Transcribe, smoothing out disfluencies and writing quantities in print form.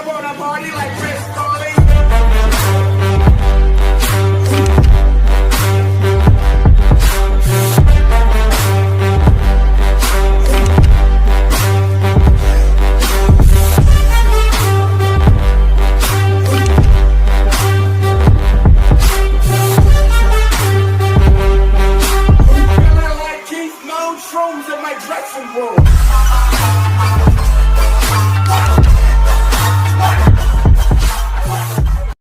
wanna party like Chris Farley. Feeling like Keith Moon, shrooms in my dressing room.